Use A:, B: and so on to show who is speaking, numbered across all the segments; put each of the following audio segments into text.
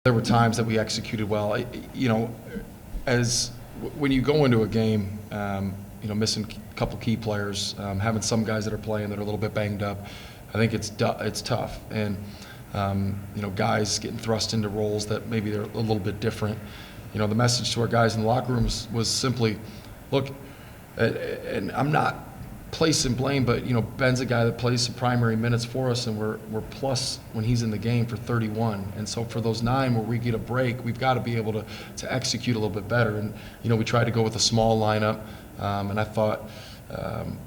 A: there were times that we executed well. When you go into a game, missing a couple key players, having some guys that are playing that are a little bit banged up, I think it's tough. And guys getting thrust into roles that maybe they're a little bit different. The message to our guys in the locker rooms was simply, look, and I'm not placing blame, but Ben's a guy that plays the primary minutes for us, and we're plus when he's in the game for 31. And so for those 9 where we get a break, we've got to be able to execute a little bit better. And we tried to go with a small lineup, and I thought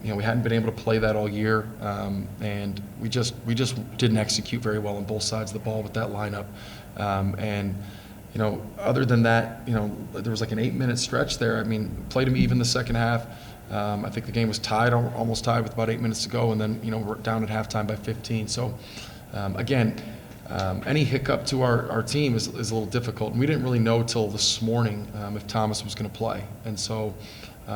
A: we hadn't been able to play that all year, and we just didn't execute very well on both sides of the ball with that lineup. Other than that, there was like an 8-minute stretch there. I mean, played him even the second half. I think the game was tied, almost tied with about 8 minutes to go, and then we're down at halftime by 15. So again, any hiccup to our team is a little difficult, and we didn't really know till this morning if Thomas was going to play. And so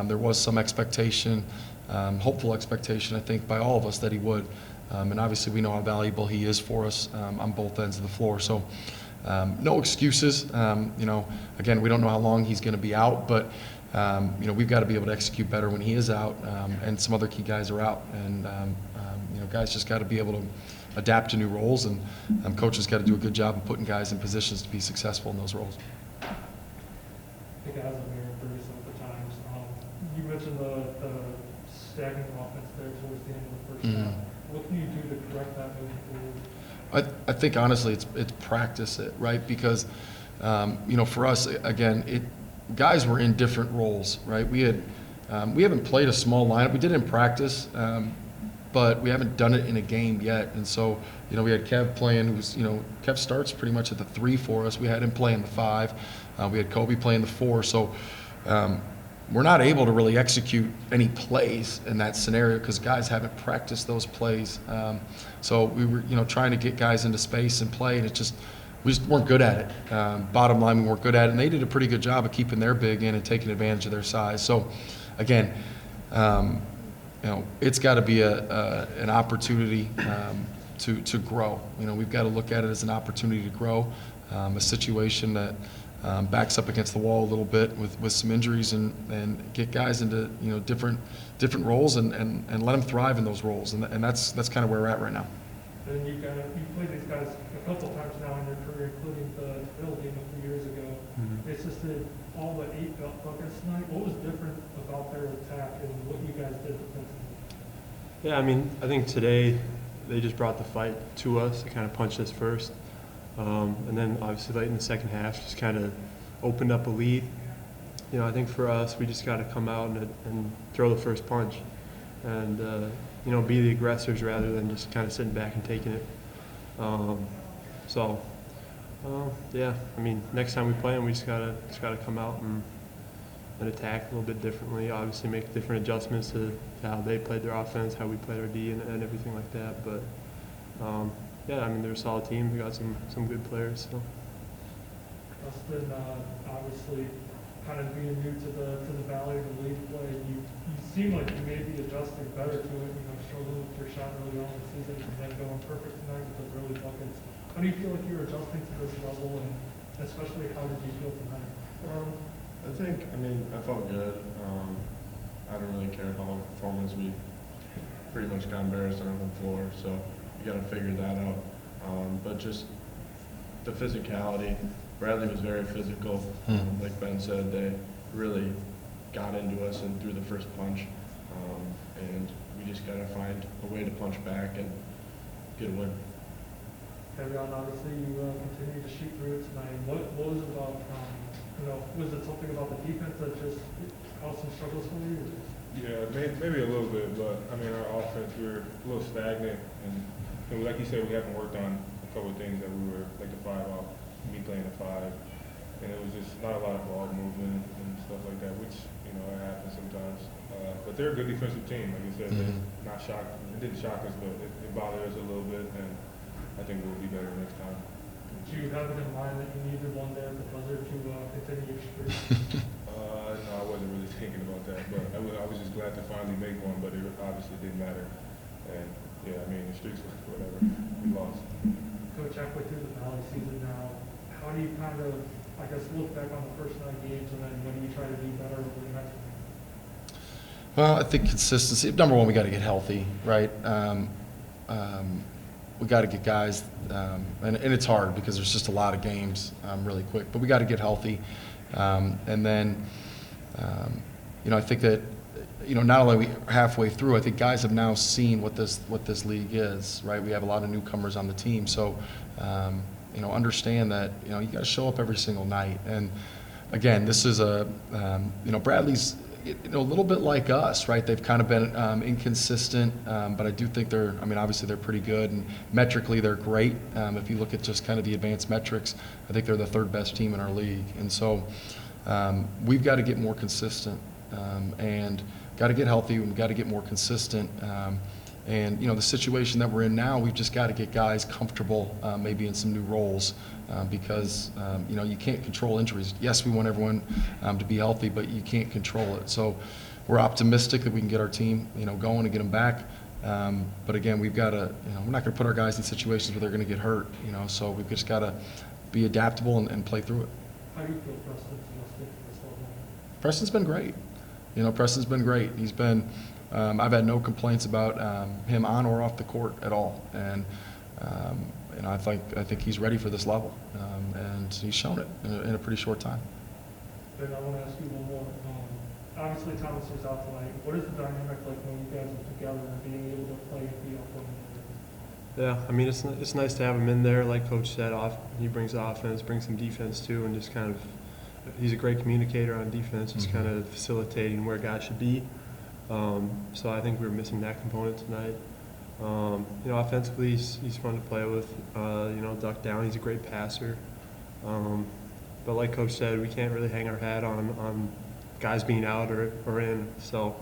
A: there was some expectation, hopeful expectation, I think, by all of us that he would. And obviously we know how valuable he is for us on both ends of the floor. So no excuses. Again, we don't know how long he's going to be out, but we've got to be able to execute better when he is out, and some other key guys are out. And guys just got to be able to adapt to new roles, and coaches got to do a good job of putting guys in positions to be successful in those roles.
B: Hey guys, I'm Aaron Ferguson for Times. You mentioned the stagnant offense there towards the end of the first half. What can you do to correct that moving forward?
A: I think honestly it's practice it, right? Because for us, again, guys were in different roles, right? We haven't played a small lineup. We did it in practice, but we haven't done it in a game yet. And so we had Kev playing, Kev starts pretty much at the 3 for us. We had him playing the 5. We had Kobe playing the 4. So we're not able to really execute any plays in that scenario because guys haven't practiced those plays. So we were, trying to get guys into space and play, and we just weren't good at it. Bottom line, we weren't good at it, and they did a pretty good job of keeping their big in and taking advantage of their size. So, again, it's got to be an opportunity to grow. We've got to look at it as an opportunity to grow, a situation that backs up against the wall a little bit with some injuries, and get guys into different roles and let them thrive in those roles, and that's kind of where we're at right now.
B: And you've played these guys a couple times now in your career, including the Bill game a few years ago. They assisted all but 8 buckets tonight. What was different about their attack and what you guys did defensively?
C: Yeah, I think today they just brought the fight to us. They kind of punched us first. And then obviously late in the second half just kind of opened up a lead. I think for us, we just got to come out and throw the first punch and, be the aggressors rather than just kind of sitting back and taking it. Next time we play them, we just gotta come out and attack a little bit differently. Obviously make different adjustments to how they played their offense, how we played our D, and everything like that. But they're a solid team. We got some good players. So.
B: Dustin, obviously, kind of being new to the Valley of the league play, you seem like you may be adjusting better to it. Struggling with your shot early on in the season, and then going perfect tonight with those early buckets. How do you feel like you're adjusting to this level, and especially how did you feel tonight?
D: I felt good. I don't really care about our performance. We pretty much got embarrassed on the floor, so you got to figure that out. But just the physicality. Bradley was very physical. Like Ben said, they really got into us and threw the first punch, and we just got to find a way to punch back and get a win.
B: Kevin, obviously you continue to shoot through it tonight. What was it about, was it something about the defense that just caused some struggles for you?
E: Yeah, maybe a little bit, but our offense, we were a little stagnant, and like you said, we haven't worked on a couple of things that we were, like the 5 off, me playing the 5, and it was just not a lot of ball movement and stuff like that, which, it happens sometimes. But they're a good defensive team, like you said. They're not shocked. It didn't shock us, but it bothered us a little bit, and I think we'll be better next time.
B: Do you have it in mind that you needed one there at the buzzer to continue your streak?
E: No, I wasn't really thinking about that, but I was just glad to finally make one, but it obviously didn't matter. And the streaks, whatever, we lost.
B: Coach, halfway through the Valley season now, how do you kind of, I guess, look back on the first 9 games, and then what do you try to do better over the next one?
A: Well, I think consistency. Number one, we got to get healthy, right? We got to get guys, and it's hard because there's just a lot of games really quick. But we got to get healthy, and then, I think that, not only are we halfway through, I think guys have now seen what this league is, right? We have a lot of newcomers on the team, so understand that you got to show up every single night. And again, this is Bradley's. A little bit like us, right? They've kind of been inconsistent, but I do think obviously they're pretty good, and metrically they're great. If you look at just kind of the advanced metrics, I think they're the 3rd best team in our league. And so we've got to get more consistent and got to get healthy, and we've got to get more consistent. And the situation that we're in now, we've just got to get guys comfortable maybe in some new roles because you can't control injuries. Yes, we want everyone to be healthy, but you can't control it. So we're optimistic that we can get our team going and get them back. But again, we've got to we're not going to put our guys in situations where they're going to get hurt. So we've just got to be adaptable and play through it.
B: How do you feel Preston's adjusted to this level?
A: Preston's been great. Preston's been great. He's been. I've had no complaints about him on or off the court at all, and I think he's ready for this level, and he's shown it in a pretty short time.
B: Then I want to ask you one more. Obviously, Thomas was out tonight. What is the dynamic like when you guys are together and being able to play and be up on the
C: Yeah, I mean, it's nice to have him in there. Like Coach said, he brings offense, brings some defense too, and just kind of he's a great communicator on defense, just kind of facilitating where guys should be. So I think we were missing that component tonight. Offensively, he's fun to play with. Duck down, he's a great passer. But like Coach said, we can't really hang our hat on guys being out or in. So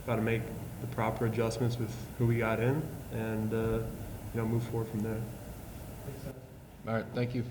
C: got to make the proper adjustments with who we got in and move forward from there.
B: Makes sense.
A: All right, thank you.